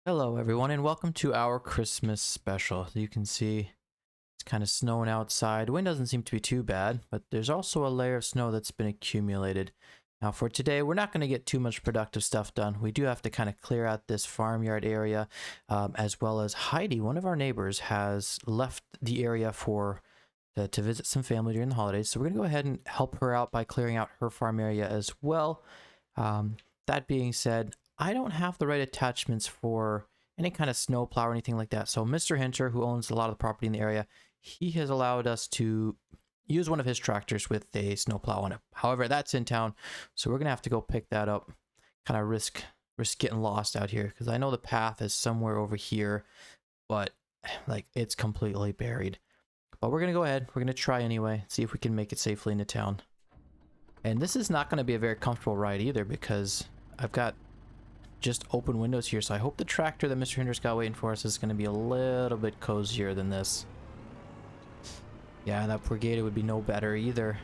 Hello everyone and welcome to our Christmas special. As you can see, it's kind of snowing outside. The wind doesn't seem to be too bad, but there's also a layer of snow that's been accumulated. Now for today, we're not going to get too much productive stuff done. We do have to kind of clear out this farmyard area, as well as Heidi, one of our neighbors, has left the area to visit some family during the holidays. So we're going to go ahead and help her out by clearing out her farm area as well. That being said, I don't have the right attachments for any kind of snowplow or anything like that. So Mr. Hinter, who owns a lot of the property in the area, he has allowed us to use one of his tractors with a snowplow on it. However, that's in town, so we're gonna have to go pick that up. Kind of risk getting lost out here because I know the path is somewhere over here, but like it's completely buried. But we're gonna go ahead. We're gonna try anyway. See if we can make it safely into town. And this is not gonna be a very comfortable ride either because I've got just open windows here, so I hope the tractor that Mr. Hinder's got waiting for us is going to be a little bit cozier than this. Yeah, that Brigada would be no better either.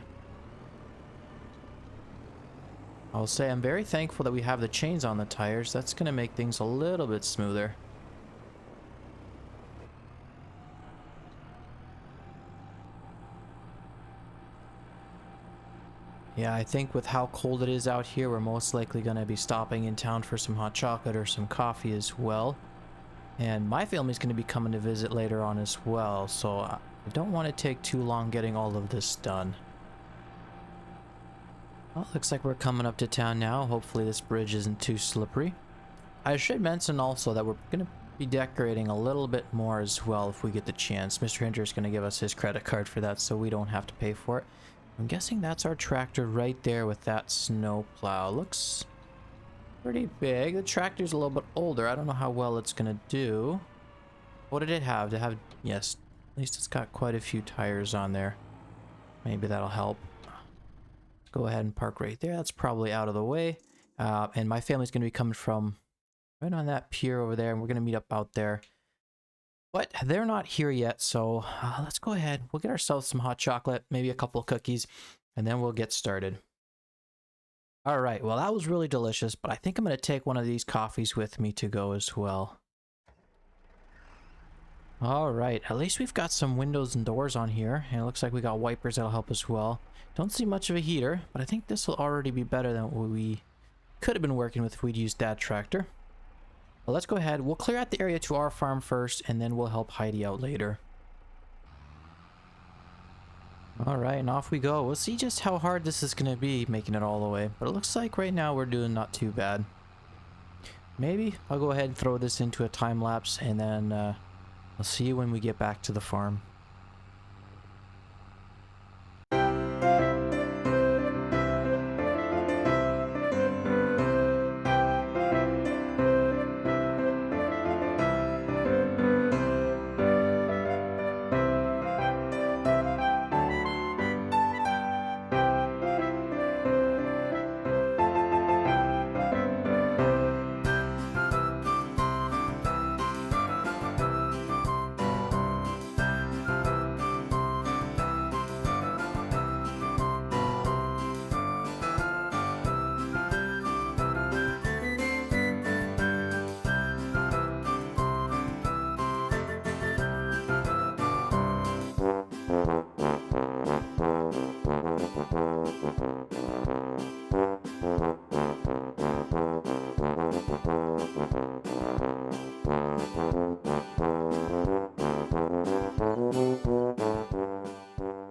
I'll say I'm very thankful that we have the chains on the tires. That's going to make things a little bit smoother. Yeah, I think with how cold it is out here, we're most likely going to be stopping in town for some hot chocolate or some coffee as well. And my family's going to be coming to visit later on as well, so I don't want to take too long getting all of this done. Well, looks like we're coming up to town now. Hopefully this bridge isn't too slippery. I should mention also that we're going to be decorating a little bit more as well if we get the chance. Mr. Hinter is going to give us his credit card for that so we don't have to pay for it. I'm guessing that's our tractor right there with that snow plow. Looks pretty big. The tractor's a little bit older. I don't know how well it's gonna do. What did it have? Yes, at least it's got quite a few tires on there. Maybe that'll help. Go ahead and park right there. That's probably out of the way. And my family's gonna be coming from right on that pier over there, and we're gonna meet up out there. But they're not here yet, so let's go ahead. We'll get ourselves some hot chocolate, maybe a couple of cookies, and then we'll get started. All right, well, that was really delicious, but I think I'm going to take one of these coffees with me to go as well. All right, at least we've got some windows and doors on here, and it looks like we got wipers that'll help as well. Don't see much of a heater, but I think this will already be better than what we could have been working with if we'd used that tractor. Well, let's go ahead. We'll clear out the area to our farm first, and then we'll help Heidi out later. All right, and off we go. We'll see just how hard this is going to be making it all the way, but it looks like right now we're doing not too bad. Maybe I'll go ahead and throw this into a time lapse, and then I'll see you when we get back to the farm.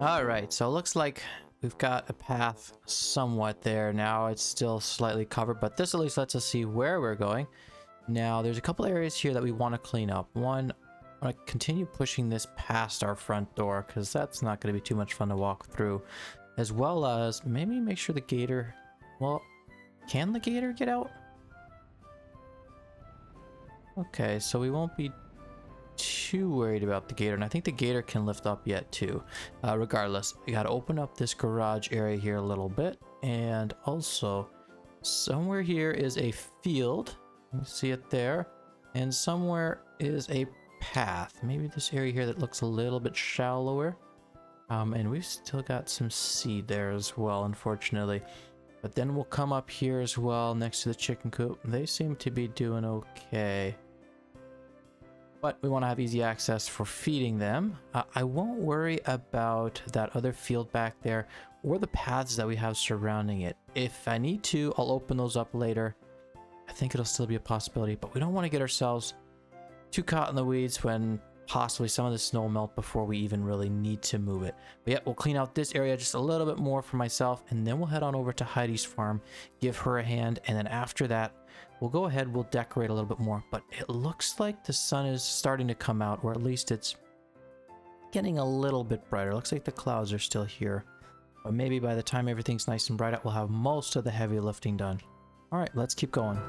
Alright, so it looks like we've got a path somewhat there now. It's still slightly covered, but this at least lets us see where we're going. Now, there's a couple areas here that we want to clean up. One, I want to continue pushing this past our front door, because that's not going to be too much fun to walk through. As well as maybe make sure the gator... Well, can the gator get out? Okay, so we won't be too worried about the gator, and I think the gator can lift up yet too. Regardless, we gotta open up this garage area here a little bit, and also somewhere here is a field. You can see it there, and somewhere is a path. Maybe this area here that looks a little bit shallower. And we've still got some seed there as well, unfortunately. But then we'll come up here as well next to the chicken coop. They seem to be doing okay. but we want to have easy access for feeding them. I won't worry about that other field back there or the paths that we have surrounding it. If I need to, I'll open those up later. I think it'll still be a possibility, but we don't want to get ourselves too caught in the weeds when possibly some of the snow will melt before we even really need to move it. But yeah, we'll clean out this area just a little bit more for myself, and then we'll head on over to Heidi's farm, give her a hand, and then after that, we'll go ahead, we'll decorate a little bit more. But it looks like the sun is starting to come out, or at least it's getting a little bit brighter. Looks like the clouds are still here. But maybe by the time everything's nice and bright out, we'll have most of the heavy lifting done. All right, let's keep going.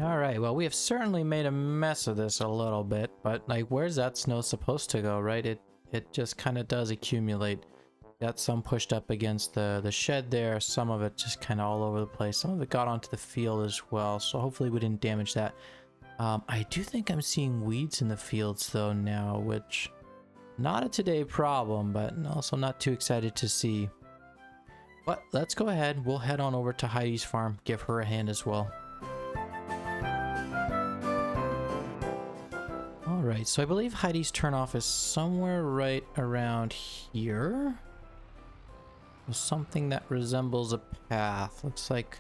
Alright, well, we have certainly made a mess of this a little bit, but like, where's that snow supposed to go, right? It just kind of does accumulate. Got some pushed up against the shed there, some of it just kind of all over the place. Some of it got onto the field as well, so hopefully we didn't damage that. I do think I'm seeing weeds in the fields though now, which not a today problem, but also not too excited to see. But let's go ahead, we'll head on over to Heidi's farm, give her a hand as well. Alright, so I believe Heidi's turnoff is somewhere right around here. Something that resembles a path. Looks like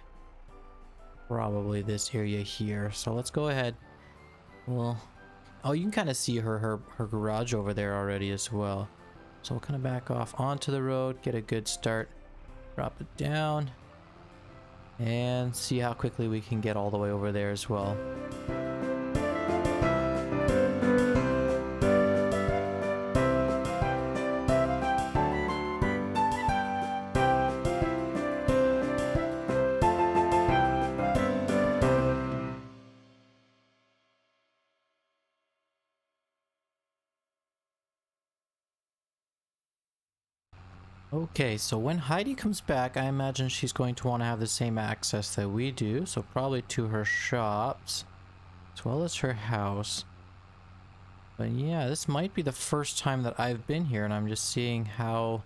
probably this area here. So let's go ahead. Well, oh, you can kind of see her garage over there already as well. So we'll kind of back off onto the road, get a good start, drop it down, and see how quickly we can get all the way over there as well. Okay, so when Heidi comes back, I imagine she's going to want to have the same access that we do, so probably to her shops, as well as her house. But yeah, this might be the first time that I've been here, and I'm just seeing how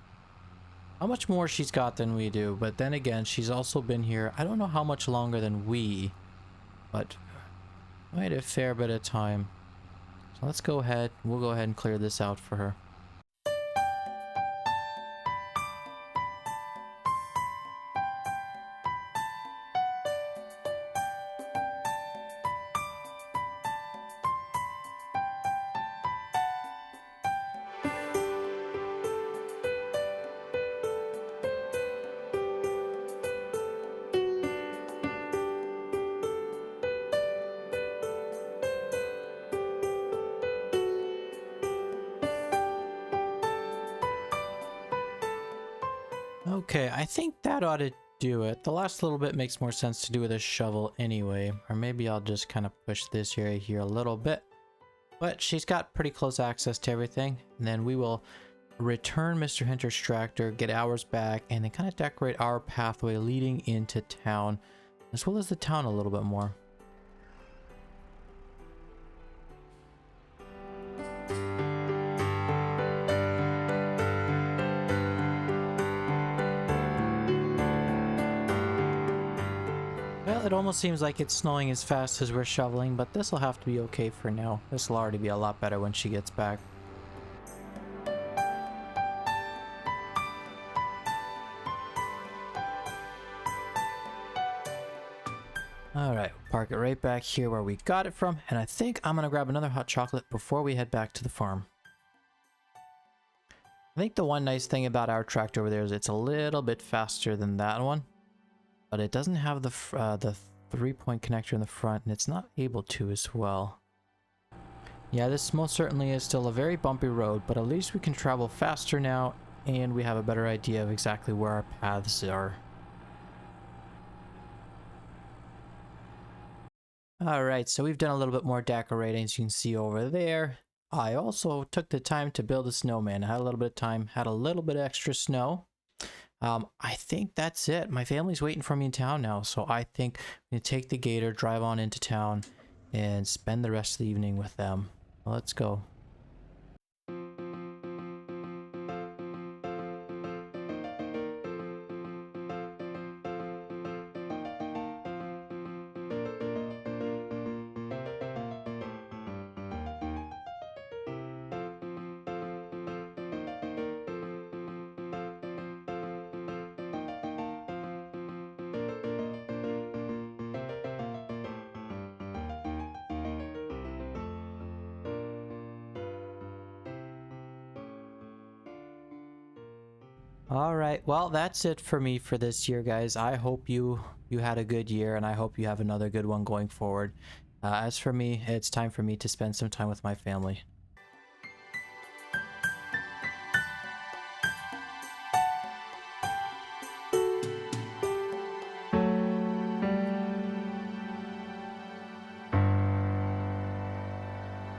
much more she's got than we do. But then again, she's also been here, I don't know how much longer than we, but quite a fair bit of time. So let's go ahead, we'll go ahead and clear this out for her. Okay, I think that ought to do it. The last little bit makes more sense to do with a shovel anyway. Or maybe I'll just kind of push this area here a little bit. But she's got pretty close access to everything. And then we will return Mr. Hinter's tractor, get ours back, and then kind of decorate our pathway leading into town, as well as the town a little bit more. It almost seems like it's snowing as fast as we're shoveling, but this will have to be okay for now. This will already be a lot better when she gets back. Alright, park it right back here where we got it from, and I think I'm gonna grab another hot chocolate before we head back to the farm. I think the one nice thing about our tractor over there is it's a little bit faster than that one. But it doesn't have the 3-point connector in the front, and it's not able to as well. Yeah, this most certainly is still a very bumpy road, but at least we can travel faster now, and we have a better idea of exactly where our paths are. Alright, so we've done a little bit more decorating, as you can see over there. I also took the time to build a snowman. I had a little bit of time, had a little bit of extra snow. I think that's it. My family's waiting for me in town now, so I think I'm gonna take the gator, drive on into town, and spend the rest of the evening with them. Let's go. All right. Well, that's it for me for this year, guys. I hope you had a good year, and I hope you have another good one going forward. As for me, it's time for me to spend some time with my family.